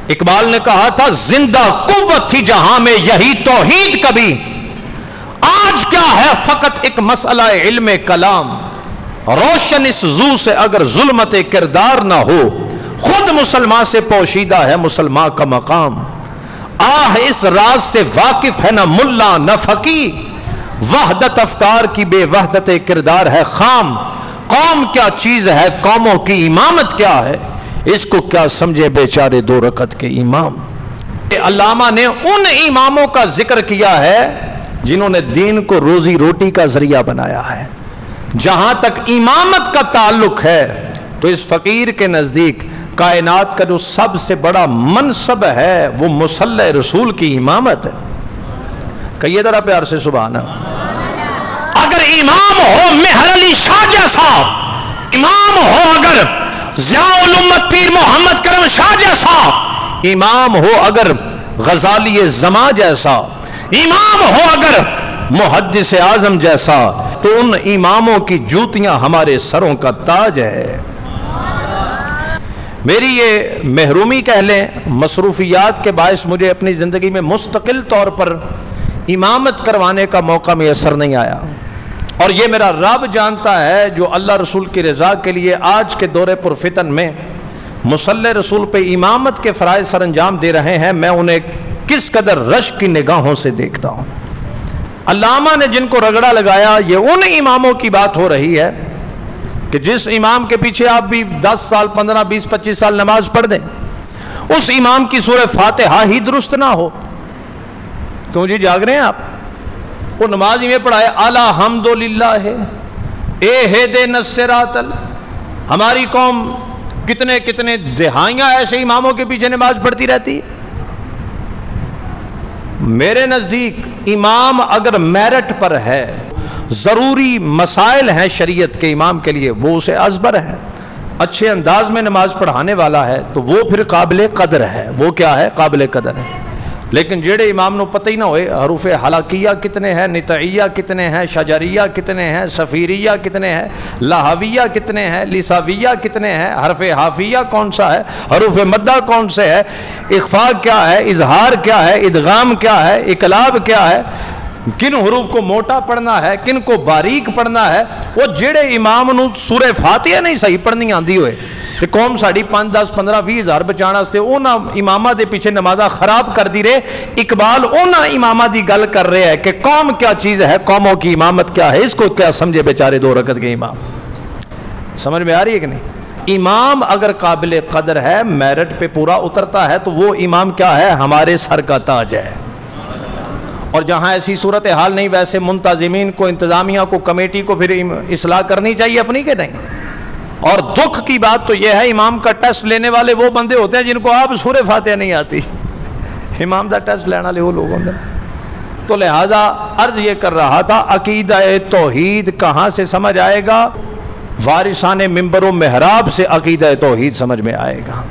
اقبال نے کہا تھا زندہ قوت تھی جہاں میں یہی توحید کبھی، آج کیا ہے فقط ایک مسئلہ علم کلام، روشن اس زو سے اگر ظلمت کردار نہ ہو، خود مسلمان سے پوشیدہ ہے مسلمان کا مقام، آہ اس راز سے واقف ہے نہ ملا نہ فقی، وحدت افکار کی بے وحدت کردار ہے خام، قوم کیا چیز ہے قوموں کی امامت کیا ہے، اس کو کیا سمجھے بیچارے دو رکعت کے امام۔ علامہ نے ان اماموں کا ذکر کیا ہے جنہوں نے دین کو روزی روٹی کا ذریعہ بنایا ہے۔ جہاں تک امامت کا تعلق ہے تو اس فقیر کے نزدیک کائنات کا جو سب سے بڑا منصب ہے وہ مصلی رسول کی امامت ہے۔ کہیے ذرا پیار سے سبحان اللہ۔ اگر امام ہو مہر علی شاہ جیسا، امام ہو اگر ضیاء الامت پیر محمد کرم شاہ جیسا، امام ہو اگر غزالی زماں جیسا، امام ہو اگر محدث اعظم جیسا، تو ان اماموں کی جوتیاں ہمارے سروں کا تاج ہے۔ میری یہ محرومی کہہ لیں، مصروفیات کے باعث مجھے اپنی زندگی میں مستقل طور پر امامت کروانے کا موقع میسر نہیں آیا، اور یہ میرا رب جانتا ہے جو اللہ رسول کی رضا کے لیے آج کے دور پرفتن میں مصلی رسول پہ امامت کے فرائض سر انجام دے رہے ہیں، میں انہیں کس قدر رشک کی نگاہوں سے دیکھتا ہوں۔ علامہ نے جن کو رگڑا لگایا یہ ان اماموں کی بات ہو رہی ہے کہ جس امام کے پیچھے آپ بھی 10 سال 15 20 25 سال نماز پڑھ دیں، اس امام کی سورہ فاتحہ ہی درست نہ ہو۔ کیوں جی جاگ رہے ہیں آپ؟ وہ نماز ہی میں پڑھائے الحمدللہ ہے اہدنا الصراط، ہماری قوم کتنے کتنے دہائیاں ایسے اماموں کے پیچھے نماز پڑھتی رہتی ہے۔ میرے نزدیک امام اگر میرٹ پر ہے، ضروری مسائل ہیں شریعت کے امام کے لیے، وہ اسے ازبر ہے، اچھے انداز میں نماز پڑھانے والا ہے، تو وہ پھر قابل قدر ہے۔ وہ کیا ہے؟ قابل قدر ہے۔ لیکن جڑے امام نو پتہ ہی نہ ہوئے حروف حلقیہ کتنے ہیں، نطعیہ کتنے ہیں، شجریہ کتنے ہیں، صفیریہ کتنے ہیں، لہویہ کتنے ہیں، لساویہ کتنے ہیں، حرف حافیہ کون سا ہے، حروف مدہ کون سے ہے، اخفاء کیا ہے، اظہار کیا ہے، ادغام کیا ہے، اقلاب کیا ہے، کن حروف کو موٹا پڑھنا ہے، کن کو باریک پڑھنا ہے، وہ جڑے امام نو سورہ فاتحہ نہیں صحیح پڑھنی آندی ہوئے تے قوم ساڑی 5 10 15 20 ہزار بچانا سے اونا امامہ دے پیچھے نمازہ خراب کر دی رہے۔ اقبال اونا امامہ دی گل کر رہے ہیں کہ قوم کیا چیز ہے، قوموں کی امامت کیا ہے، اس کو کیا سمجھے بیچارے 2 رکعت کے امام۔ سمجھ میں آ رہی ہے کہ نہیں؟ امام اگر قابل قدر ہے، میرٹ پہ پورا اترتا ہے، تو وہ امام کیا ہے؟ ہمارے سر کا تاج ہے۔ اور جہاں ایسی صورتحال نہیں، ویسے منتظمین کو، انتظامیہ کو، کمیٹی کو پھر اصلاح کرنی چاہیے اپنی کہ نہیں۔ اور دکھ کی بات تو یہ ہے امام کا ٹیسٹ لینے والے وہ بندے ہوتے ہیں جن کو آپ سورہ فاتحہ نہیں آتی، امام دا ٹیسٹ لینا لے وہ لوگ ہوندے۔ تو لہذا عرض یہ کر رہا تھا عقیدہ توحید کہاں سے سمجھ آئے گا؟ وارثان منبر و محراب سے عقیدہ توحید سمجھ میں آئے گا۔